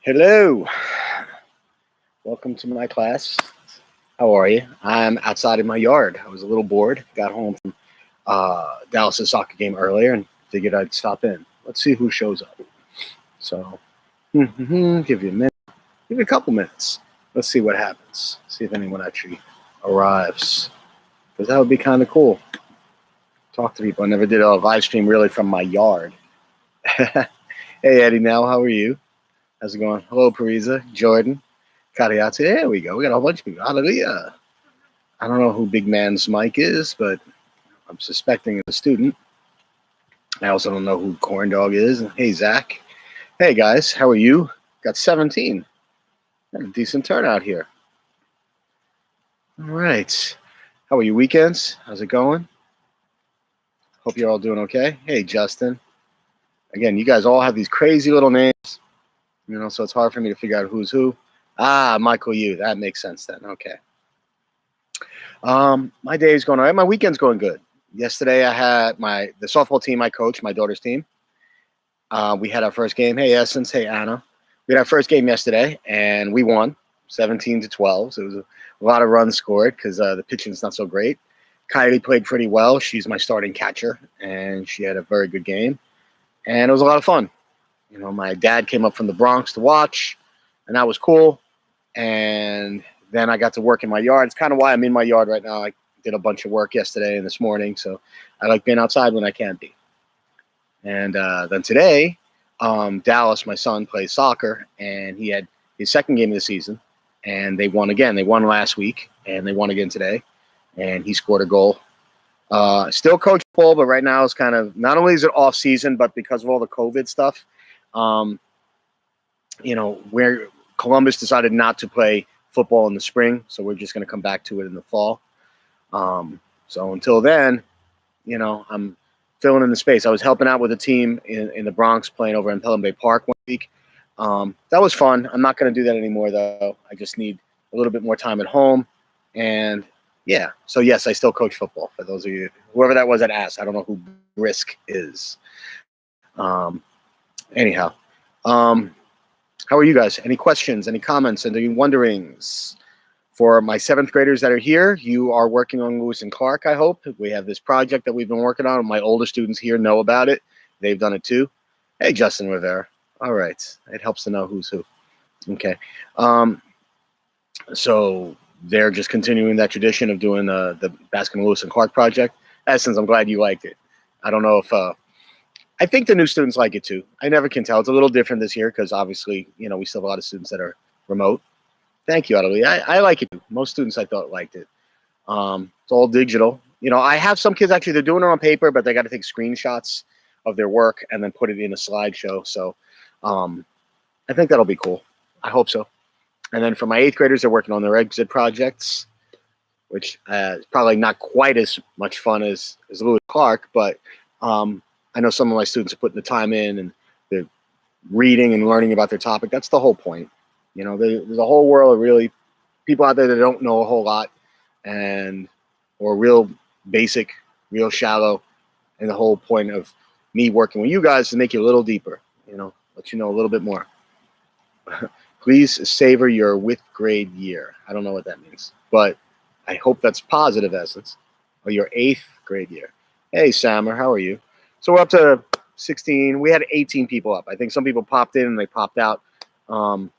Hello. Welcome to my class. How are you? I'm outside in my yard. I was a little bored. Got home from Dallas's soccer game earlier and figured I'd stop in. Let's see who shows up. So, give you a minute. Give you a couple minutes. Let's see what happens. See if anyone actually arrives. Because that would be kind of cool. Talk to people. I never did a live stream really from my yard. Hey, Eddie, now, how are you? How's it going? Hello, Parisa, Jordan, Kariate. There we go. We got a whole bunch of people. Hallelujah. I don't know who Big Man's Mike is, but I'm suspecting it's a student. I also don't know who Corn Dog is. Hey, Zach. Hey, guys. How are you? Got 17. Got a decent turnout here. All right. How are your weekends? How's it going? Hope you're all doing okay. Hey, Justin. Again, you guys all have these crazy little names. So it's hard for me to figure out who's who. Michael Yu. That makes sense then. Okay. My day's going all right. My weekend's going good. Yesterday I had the softball team I coach, my daughter's team. We had our first game. Hey, Essence. Hey, Anna. We had our first game yesterday, and we won 17-12. So it was a lot of runs scored because the pitching's not so great. Kylie played pretty well. She's my starting catcher, and she had a very good game. And it was a lot of fun. My dad came up from the Bronx to watch, and that was cool. And then I got to work in my yard. It's kind of why I'm in my yard right now. I did a bunch of work yesterday and this morning, so I like being outside when I can be. And then today, Dallas, my son, plays soccer, and he had his second game of the season, and they won again. They won last week, and they won again today, and he scored a goal. Still coach football, but right now it's kind of, not only is it off season, but because of all the COVID stuff, where Columbus decided not to play football in the spring, so we're just going to come back to it in the fall. So until then, I'm filling in the space. I was helping out with a team in the Bronx playing over in Pelham Bay Park one week. That was fun. I'm not going to do that anymore, though. I just need a little bit more time at home. And, yeah. So, yes, I still coach football. For those of you, whoever that was that asked, I don't know who Brisk is. Anyhow. How are you guys? Any questions, any comments, any wonderings? For my 7th graders that are here, you are working on Lewis and Clark, I hope. We have this project that we've been working on. My older students here know about it. They've done it too. Hey, Justin Rivera. All right. It helps to know who's who. Okay. So they're just continuing that tradition of doing the Bascom Lewis and Clark project. Essence, I'm glad you liked it. I don't know if I think the new students like it too. I never can tell. It's a little different this year because obviously, we still have a lot of students that are remote. Thank you, Adelie. I like it too. Most students I thought liked it. It's all digital. I have some kids actually, they're doing it on paper, but they got to take screenshots of their work and then put it in a slideshow. So I think that'll be cool. I hope so. And then for my 8th graders, they're working on their exit projects, which is probably not quite as much fun as Lewis Clark, but I know some of my students are putting the time in and they're reading and learning about their topic. That's the whole point. There's a whole world of really people out there that don't know a whole lot or real basic, real shallow. And the whole point of me working with you guys is to make you a little deeper, let you know a little bit more. Please savor your 5th grade year. I don't know what that means, but I hope that's positive, Essence. Or your 8th grade year. Hey, Sammer, how are you? So we're up to 16. We had 18 people up. I think some people popped in and they popped out. Let's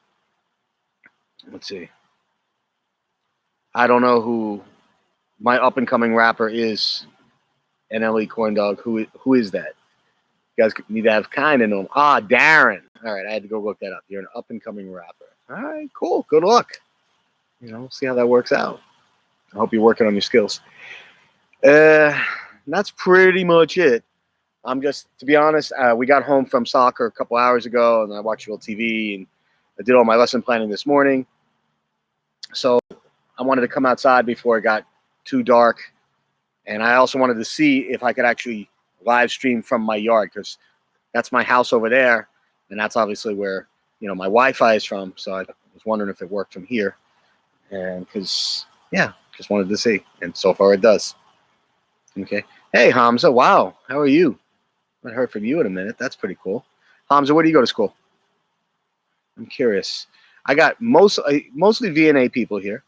see. I don't know who my up-and-coming rapper is. NLE Corn Dog. Who is that? You guys need to have kind of know him. Darren. All right, I had to go look that up. You're an up-and-coming rapper. All right, cool. Good luck. See how that works out. I hope you're working on your skills. That's pretty much it. To be honest, we got home from soccer a couple hours ago, and I watched a little TV, and I did all my lesson planning this morning. So I wanted to come outside before it got too dark, and I also wanted to see if I could actually live stream from my yard because that's my house over there, and that's obviously where my Wi-Fi is from. So I was wondering if it worked from here, and just wanted to see, and so far it does. Okay. Hey, Hamza. Wow. How are you? I haven't heard from you in a minute. That's pretty cool. Hamza, where do you go to school? I'm curious. I got mostly VNA people here.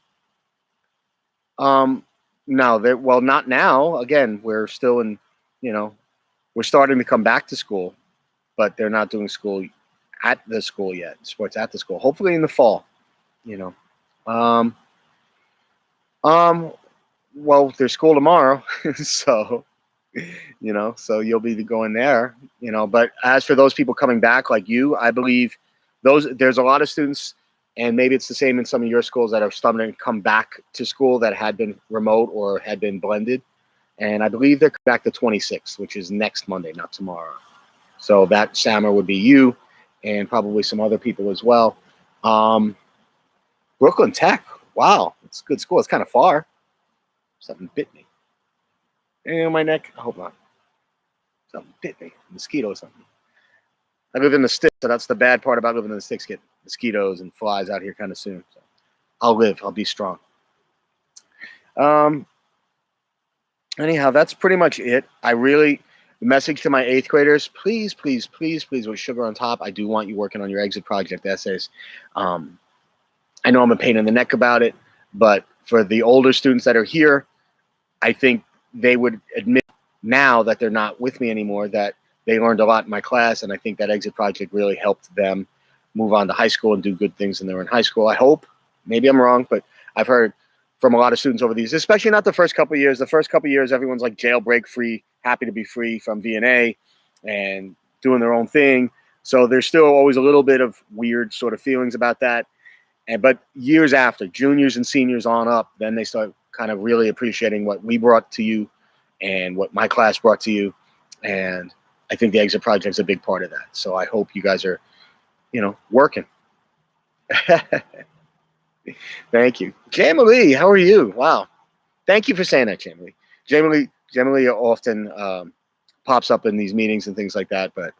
No, they well, not now. Again, we're still in, you know, we're starting to come back to school, but they're not doing school at the school yet. Sports at the school. Hopefully in the fall. You know. Um, um, well, there's school tomorrow, so so you'll be going there. But as for those people coming back, like you, I believe there's a lot of students, and maybe it's the same in some of your schools that are starting to come back to school that had been remote or had been blended, and I believe they're back the 26th, which is next Monday, not tomorrow. So that summer would be you, and probably some other people as well. Brooklyn Tech, wow, it's a good school. It's kind of far. Something bit me. Anything on my neck? I hope not. Something bit me. Mosquito or something. I live in the sticks, so that's the bad part about living in the sticks. Get mosquitoes and flies out here kind of soon. So I'll live. I'll be strong. Anyhow, that's pretty much it. The message to my 8th graders, please, please, please, please, with sugar on top, I do want you working on your exit project essays. I know I'm a pain in the neck about it, but for the older students that are here, I think they would admit now that they're not with me anymore that they learned a lot in my class, and I think that exit project really helped them move on to high school and do good things when they were in high school. I hope. Maybe I'm wrong, but I've heard from a lot of students over these, especially not the first couple of years. The first couple of years, everyone's like jailbreak free, happy to be free from VNA and doing their own thing. So there's still always a little bit of weird sort of feelings about that. But years after, juniors and seniors on up, then they start kind of really appreciating what we brought to you and what my class brought to you. And I think the exit project is a big part of that. So I hope you guys are, working. Thank you. Jamalee, how are you? Wow. Thank you for saying that, Jamalee. Jamalee often pops up in these meetings and things like that, but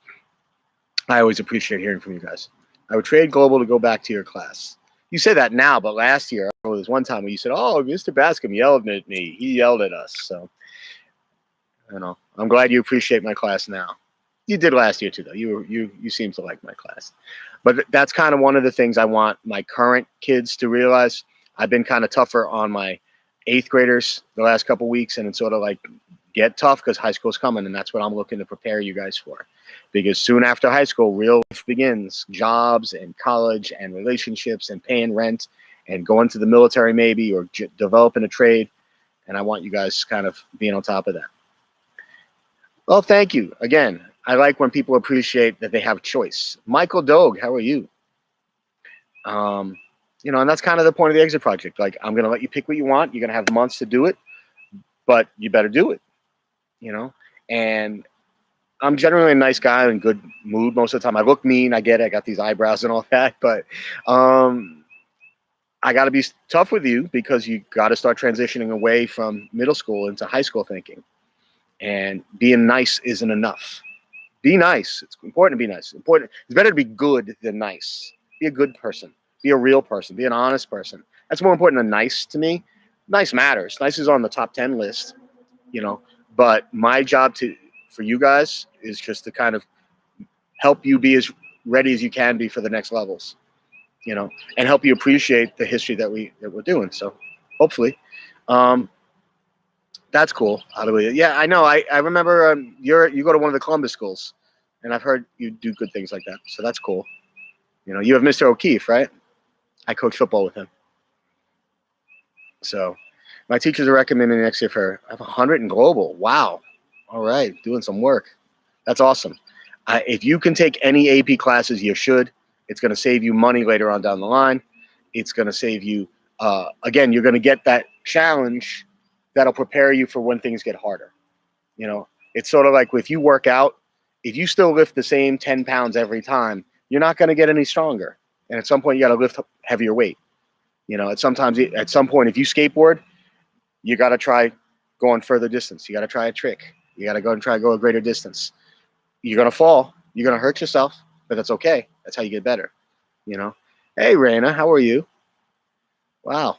I always appreciate hearing from you guys. I would trade Global to go back to your class. You say that now, but last year, there was one time where you said, "Oh, Mr. Bascom yelled at me. He yelled at us." So, I'm glad you appreciate my class now. You did last year too, though. You seem to like my class, but that's kind of one of the things I want my current kids to realize. I've been kind of tougher on my 8th graders the last couple of weeks, and it's sort of like get tough because high school's coming, and that's what I'm looking to prepare you guys for. Because soon after high school, real life begins. Jobs and college and relationships and paying rent and going to the military maybe or developing a trade. And I want you guys kind of being on top of that. Well, thank you. Again, I like when people appreciate that they have choice. Michael Dogue, how are you? And that's kind of the point of the exit project. Like, I'm going to let you pick what you want. You're going to have months to do it, but you better do it, and I'm generally a nice guy in good mood most of the time. I look mean. I get it. I got these eyebrows and all that, but I got to be tough with you because you got to start transitioning away from middle school into high school thinking. And being nice isn't enough. Be nice. It's important to be nice. It's better to be good than nice. Be a good person. Be a real person. Be an honest person. That's more important than nice to me. Nice matters. Nice is on the top 10 list, But my job for you guys is just to kind of help you be as ready as you can be for the next levels, and help you appreciate the history that we're doing. So hopefully, that's cool. Yeah, I know. I remember you go to one of the Columbus schools, and I've heard you do good things like that. So that's cool. You have Mr. O'Keefe, right? I coach football with him. So my teachers are recommending next year for I have 100 in global. Wow. All right, doing some work. That's awesome. If you can take any AP classes, you should. It's going to save you money later on down the line. It's going to save you, again, you're going to get that challenge that'll prepare you for when things get harder. It's sort of like if you work out, if you still lift the same 10 pounds every time, you're not going to get any stronger. And at some point, you got to lift heavier weight. At some point, if you skateboard, you got to try going further distance. You got to try a trick. You got to go a greater distance. You're going to fall. You're going to hurt yourself, but that's okay. That's how you get better, Hey, Raina, how are you? Wow.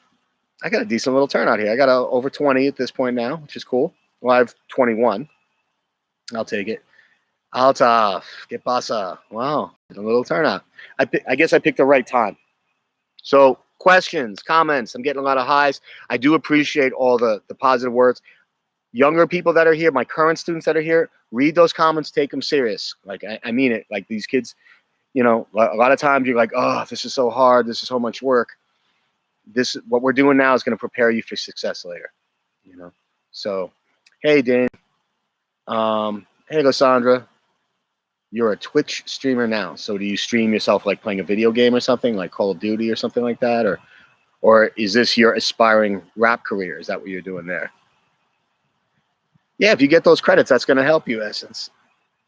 I got a decent little turnout here. I got over 20 at this point now, which is cool. Well, I have 21. I'll take it. Altaf, ¿qué pasa? Wow, a little turnout. I guess I picked the right time. So questions, comments. I'm getting a lot of highs. I do appreciate all the positive words. Younger people that are here, my current students that are here, read those comments, take them serious. Like I mean it. Like these kids, you know, a lot of times you're like, oh, this is so hard. This is so much work. This what we're doing now is going to prepare you for success later. You know. So, hey Dane. Hey Lysandra. You're a Twitch streamer now. So do you stream yourself like playing a video game or something like Call of Duty or something like that, or is this your aspiring rap career? Is that what you're doing there? Yeah, if you get those credits, that's going to help you, Essence.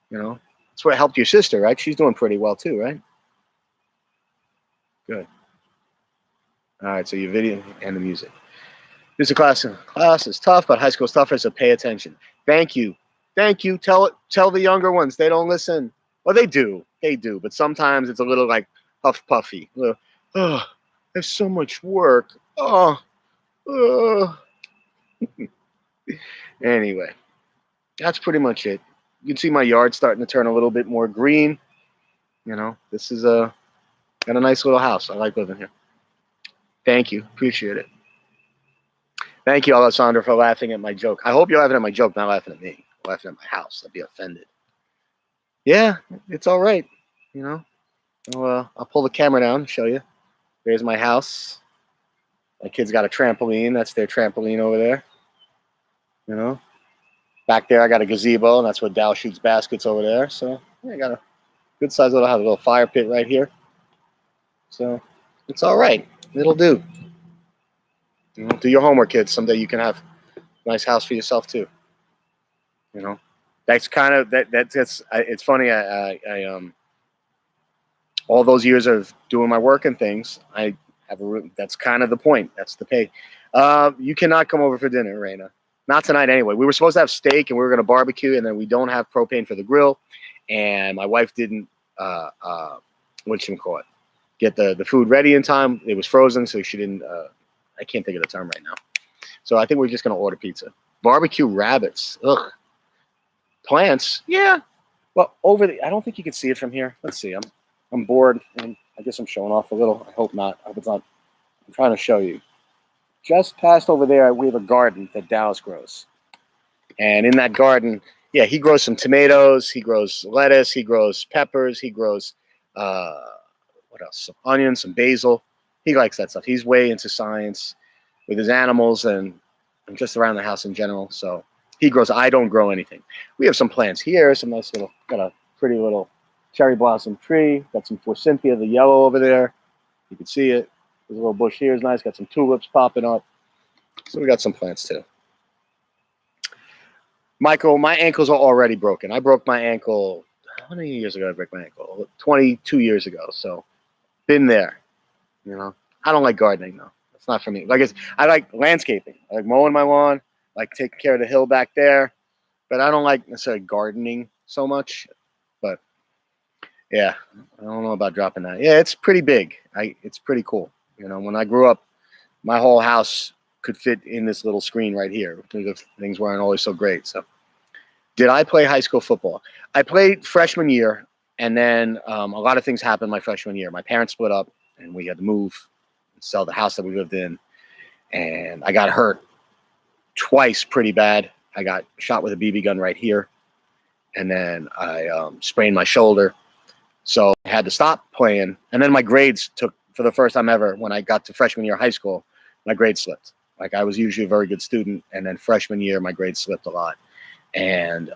You know, that's what helped your sister, right? She's doing pretty well too, right? Good. All right, so your video and the music. This is class is tough, but high school is tougher, so pay attention. Thank you. Thank you. Tell the younger ones. They don't listen. Well, they do. They do. But sometimes it's a little like huff puffy. Oh, there's so much work. Oh. Anyway, that's pretty much it. You can see my yard starting to turn a little bit more green. You know, this is got a nice little house. I like living here. Thank you. Appreciate it. Thank you, Alessandra, for laughing at my joke. I hope you're laughing at my joke, not laughing at me. Laughing at my house. I'd be offended. Yeah, it's all right. You know, I'll pull the camera down and show you. There's my house. My kid's got a trampoline. That's their trampoline over there. You know, back there I got a gazebo, and that's where Dow shoots baskets over there. So yeah, I got a good size little house, a little fire pit right here. So it's all right. It'll do. You know, do your homework, kids. Someday you can have a nice house for yourself too. You know, that's kind of that's it's funny. I all those years of doing my work and things, I have that's kind of the point. That's the pay. You cannot come over for dinner, Raina. Not tonight anyway. We were supposed to have steak and we were going to barbecue, and then we don't have propane for the grill, and my wife didn't what you call it, get the food ready in time. It was frozen, so she didn't. I can't think of the term right now. So I think we're just going to order pizza. Barbecue rabbits. Ugh. Plants. Yeah. Well, I don't think you can see it from here. Let's see. I'm bored, and I guess I'm showing off a little. I hope not. I hope it's not. I'm trying to show you. Just past over there, we have a garden that Dallas grows. And in that garden, yeah, he grows some tomatoes. He grows lettuce. He grows peppers. He grows, what else? Some onions, some basil. He likes that stuff. He's way into science with his animals and just around the house in general. So he grows. I don't grow anything. We have some plants here. Some nice little, got a pretty little cherry blossom tree. Got some forsythia, the yellow over there. You can see it. There's a little bush here. Is nice. Got some tulips popping up. So we got some plants too. Michael, my ankles are already broken. I broke my ankle. How many years ago did I break my ankle? 22 years ago. So been there. You know, I don't like gardening though. It's not for me. I like landscaping. I like mowing my lawn. I like taking care of the hill back there. But I don't like necessarily gardening so much. But yeah, I don't know about dropping that. Yeah, it's pretty big. It's pretty cool. You know, when I grew up, my whole house could fit in this little screen right here. Things weren't always so great. So, did I play high school football? I played freshman year, and then a lot of things happened my freshman year. My parents split up, and we had to move and sell the house that we lived in. And I got hurt twice pretty bad. I got shot with a BB gun right here, and then I sprained my shoulder. So I had to stop playing. And then my grades took, for the first time ever, when I got to freshman year of high school, my grades slipped. Like I was usually a very good student, and then freshman year, my grades slipped a lot. And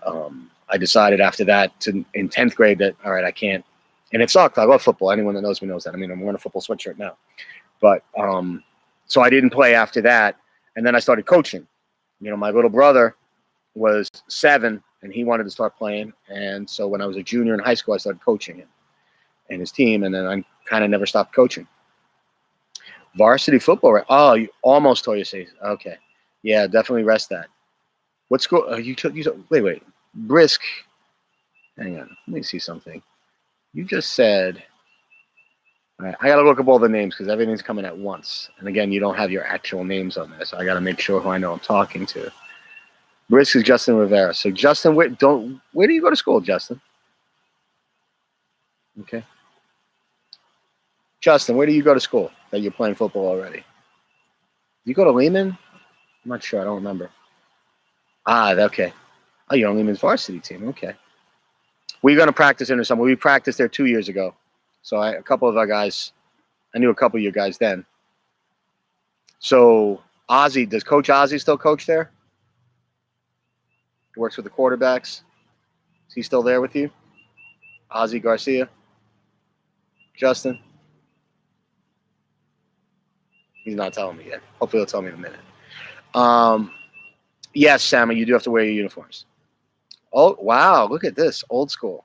I decided after that, in 10th grade, that, all right, I can't. And it sucked. I love football. Anyone that knows me knows that. I mean, I'm wearing a football sweatshirt now. But so I didn't play after that. And then I started coaching. You know, my little brother was 7, and he wanted to start playing. And so when I was a junior in high school, I started coaching him and his team. And then I kind of never stopped coaching. Varsity football, right? Oh, you almost tore your face. Okay. Yeah, definitely rest that. What school? Wait. Brisk. Hang on. Let me see something. You just said. All right, I got to look up all the names because everything's coming at once. And again, you don't have your actual names on there. So I got to make sure who I know I'm talking to. Brisk is Justin Rivera. So Justin, where do you go to school, Justin? Okay. Justin, where do you go to school that you're playing football already? You go to Lehman? I'm not sure. I don't remember. Okay. Oh, you're on Lehman's varsity team. Okay. We're going to practice in the summer. We practiced there 2 years ago. So a couple of our guys, I knew a couple of you guys then. So Ozzy, does Coach Ozzy still coach there? He works with the quarterbacks. Is he still there with you? Ozzy Garcia? Justin? He's not telling me yet. Hopefully he'll tell me in a minute. Yes, Sammy, you do have to wear your uniforms. Oh, wow. Look at this. Old school.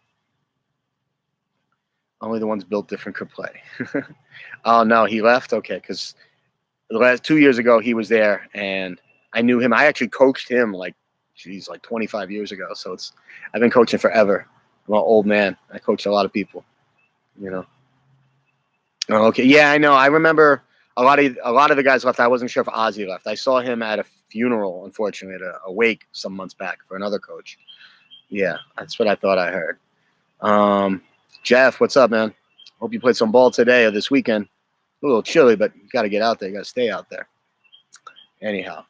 Only the ones built different could play. Oh, no, he left? Okay, because the last 2 years ago, he was there, and I knew him. I actually coached him like 25 years ago. So I've been coaching forever. I'm an old man. I coached a lot of people, you know. Oh, okay. Yeah, I know. I remember a lot of the guys left. I wasn't sure if Ozzy left. I saw him at a funeral, unfortunately, at a wake some months back for another coach. Yeah, that's what I thought I heard. Jeff, what's up, man? Hope you played some ball today or this weekend. A little chilly, but you got to get out there. You got to stay out there. Anyhow,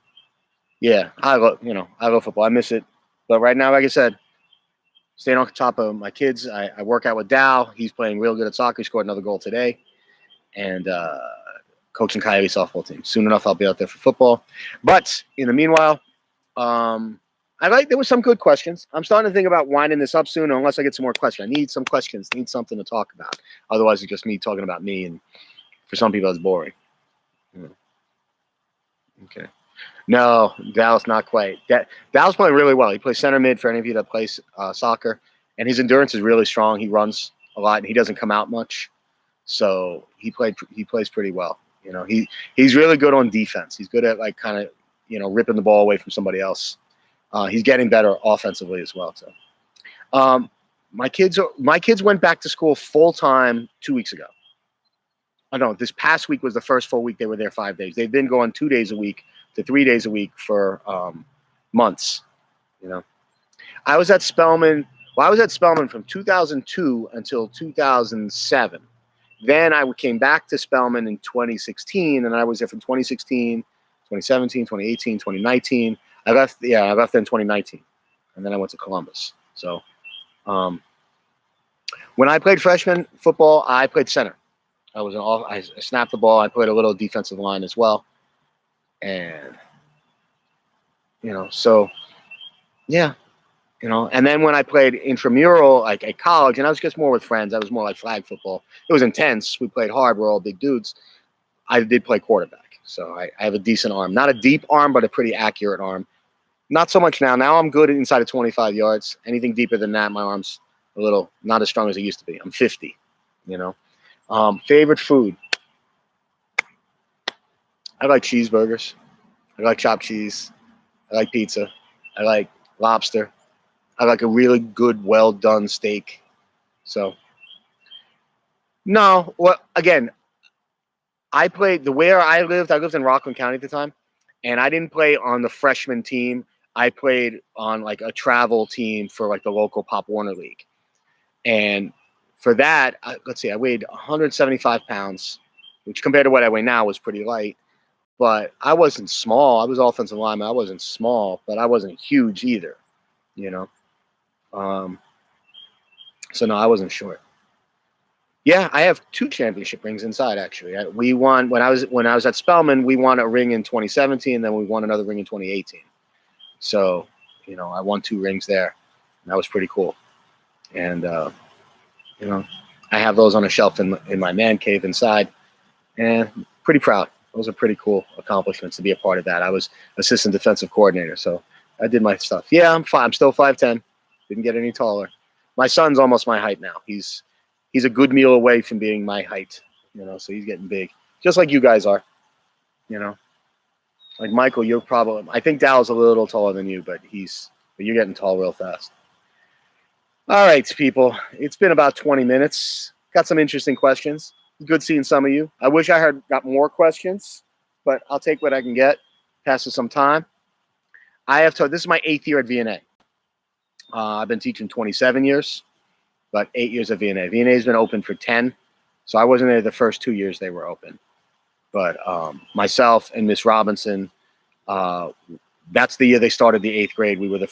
yeah, I love football. I miss it, but right now, like I said, staying on top of my kids. I work out with Dow. He's playing real good at soccer. He scored another goal today, and coaching Coyote softball team. Soon enough, I'll be out there for football. But in the meanwhile, there were some good questions. I'm starting to think about winding this up soon, unless I get some more questions. I need some questions. I need something to talk about. Otherwise, it's just me talking about me, and for some people, it's boring. Okay. No, Dallas not quite. Dallas playing really well. He plays center mid for any of you that plays soccer, and his endurance is really strong. He runs a lot, and he doesn't come out much, so he plays pretty well. You know, he's really good on defense. He's good at like kind of ripping the ball away from somebody else. He's getting better offensively as well. So, my kids went back to school full time 2 weeks ago. I don't know. This past week was the first full week they were there 5 days. They've been going 2 days a week to 3 days a week for months. You know, I was at Spelman. Well, I was at Spelman from 2002 until 2007. Then I came back to Spelman in 2016, and I was there from 2016, 2017, 2018, 2019. I left there in 2019, and then I went to Columbus. So, when I played freshman football, I played center. I snapped the ball. I played a little defensive line as well, and so yeah, And then when I played intramural, like at college, and I was just more with friends. I was more like flag football. It was intense. We played hard. We're all big dudes. I did play quarterback, so I have a decent arm. Not a deep arm, but a pretty accurate arm. Not so much now. Now I'm good inside of 25 yards. Anything deeper than that, my arm's a little not as strong as it used to be. I'm 50. Favorite food. I like cheeseburgers. I like chopped cheese. I like pizza. I like lobster. I like a really good, well-done steak. So, no. Well, again, I lived in Rockland County at the time, and I didn't play on the freshman team. I played on like a travel team for like the local Pop Warner League. And for that, I weighed 175 pounds, which compared to what I weigh now was pretty light. But I wasn't small. I was offensive lineman. I wasn't small, but I wasn't huge either, So no, I wasn't short. Yeah, I have 2 championship rings inside. Actually, we won when I was at Spelman. We won a ring in 2017, then we won another ring in 2018. So, I won 2 rings there. And that was pretty cool. And I have those on a shelf in my man cave inside, and pretty proud. Those are pretty cool accomplishments to be a part of that. I was assistant defensive coordinator, so I did my stuff. Yeah, I'm fine. I'm still 5'10". Didn't get any taller. My son's almost my height now. He's a good meal away from being my height, so he's getting big, just like you guys are, Like Michael, I think Dow's a little taller than you, but you're getting tall real fast. All right, people. It's been about 20 minutes. Got some interesting questions. Good seeing some of you. I wish I had got more questions, but I'll take what I can get. Pass it some time. This is my 8th year at VNA. I've been teaching 27 years. but 8 years of VNA. VNA has been open for 10, so I wasn't there the first 2 years they were open. But myself and Miss Robinson, that's the year they started the 8th grade. We're the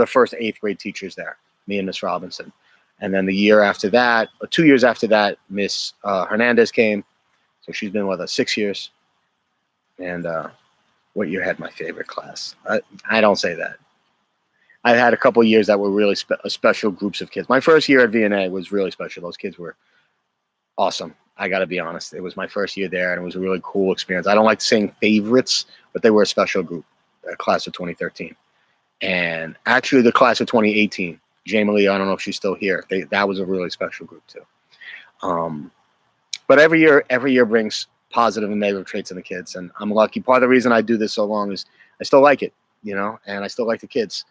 first 8th grade teachers there, me and Miss Robinson. And then the year after that, or 2 years after that, Miss Hernandez came. So she's been with us 6 years. And what year had my favorite class? I don't say that. I had a couple of years that were really special groups of kids. My first year at VNA was really special. Those kids were awesome. I got to be honest. It was my first year there, and it was a really cool experience. I don't like saying favorites, but they were a special group, class of 2013. And actually, the class of 2018, Jamie Lee, I don't know if she's still here. That was a really special group too. But every year brings positive and negative traits in the kids, and I'm lucky. Part of the reason I do this so long is I still like it, and I still like the kids.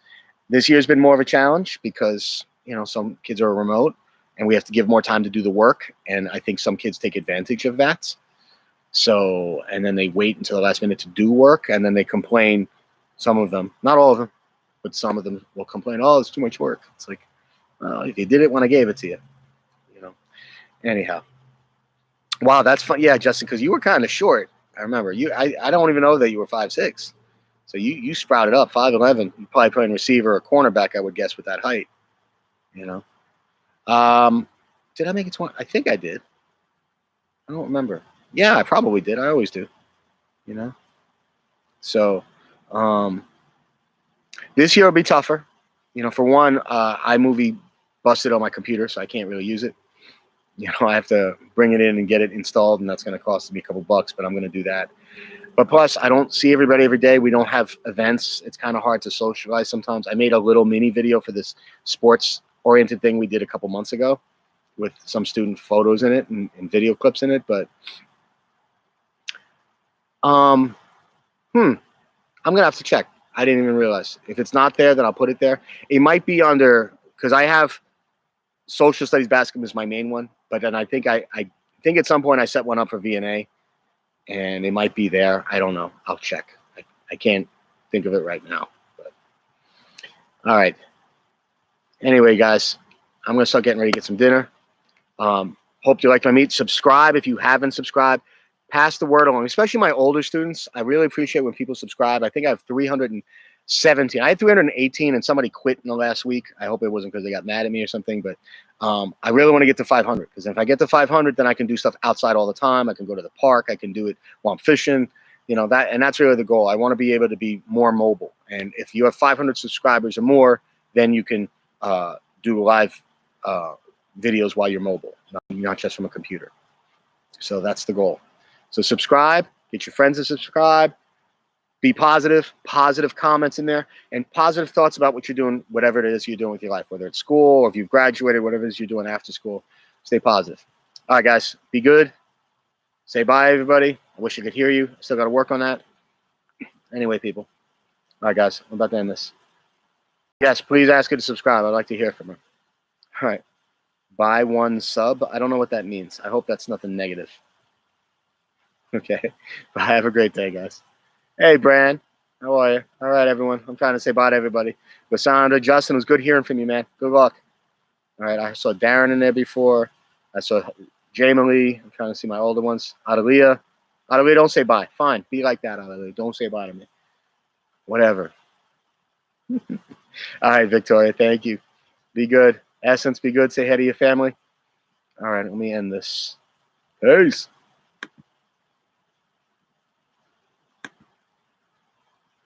This year's been more of a challenge because, some kids are remote and we have to give more time to do the work. And I think some kids take advantage of that. So, and then they wait until the last minute to do work, and then they complain. Some of them, not all of them, but some of them will complain, oh, it's too much work. It's like, well, if you did it when I gave it to you, anyhow. Wow, that's fun. Yeah, Justin, because you were kind of short. I remember you. I don't even know that you were 5'6". So you sprouted up 5'11". You probably playing receiver or cornerback, I would guess, with that height. Did I make it 20? I think I did. I don't remember. Yeah, I probably did. I always do. So this year will be tougher. For one, iMovie busted on my computer, so I can't really use it. I have to bring it in and get it installed, and that's going to cost me a couple bucks, but I'm going to do that. But plus, I don't see everybody every day. We don't have events. It's kind of hard to socialize sometimes. I made a little mini video for this sports-oriented thing we did a couple months ago with some student photos in it and video clips in it. But I'm going to have to check. I didn't even realize. If it's not there, then I'll put it there. It might be under, because I have social studies basketball is my main one. But then I think I think at some point I set one up for VNA. And it might be there. I don't know. I'll check. I can't think of it right now. But all right. Anyway, guys, I'm going to start getting ready to get some dinner. Hope you liked my meet. Subscribe if you haven't subscribed. Pass the word along, especially my older students. I really appreciate when people subscribe. I think I have 317. I had 318, and somebody quit in the last week. I hope it wasn't because they got mad at me or something. But I really want to get to 500, because if I get to 500, then I can do stuff outside all the time. I can go to the park. I can do it while I'm fishing. And that's really the goal. I want to be able to be more mobile. And if you have 500 subscribers or more, then you can do live videos while you're mobile, not just from a computer. So that's the goal. So subscribe. Get your friends to subscribe. Be positive comments in there, and positive thoughts about what you're doing, whatever it is you're doing with your life, whether it's school or if you've graduated, whatever it is you're doing after school. Stay positive. All right, guys, be good. Say bye, everybody. I wish I could hear you. Still got to work on that. Anyway, people. All right, guys, I'm about to end this. Yes, please ask her to subscribe. I'd like to hear from her. All right. Buy one sub. I don't know what that means. I hope that's nothing negative. Okay. Bye. Have a great day, guys. Hey, Bran. How are you? All right, everyone. I'm trying to say bye to everybody. Basandra, Justin, it was good hearing from you, man. Good luck. All right, I saw Darren in there before. I saw Jamie Lee. I'm trying to see my older ones. Adelia. Adelia, don't say bye. Fine. Be like that, Adelia. Don't say bye to me. Whatever. All right, Victoria. Thank you. Be good. Essence, be good. Say hey to your family. All right, let me end this. Peace.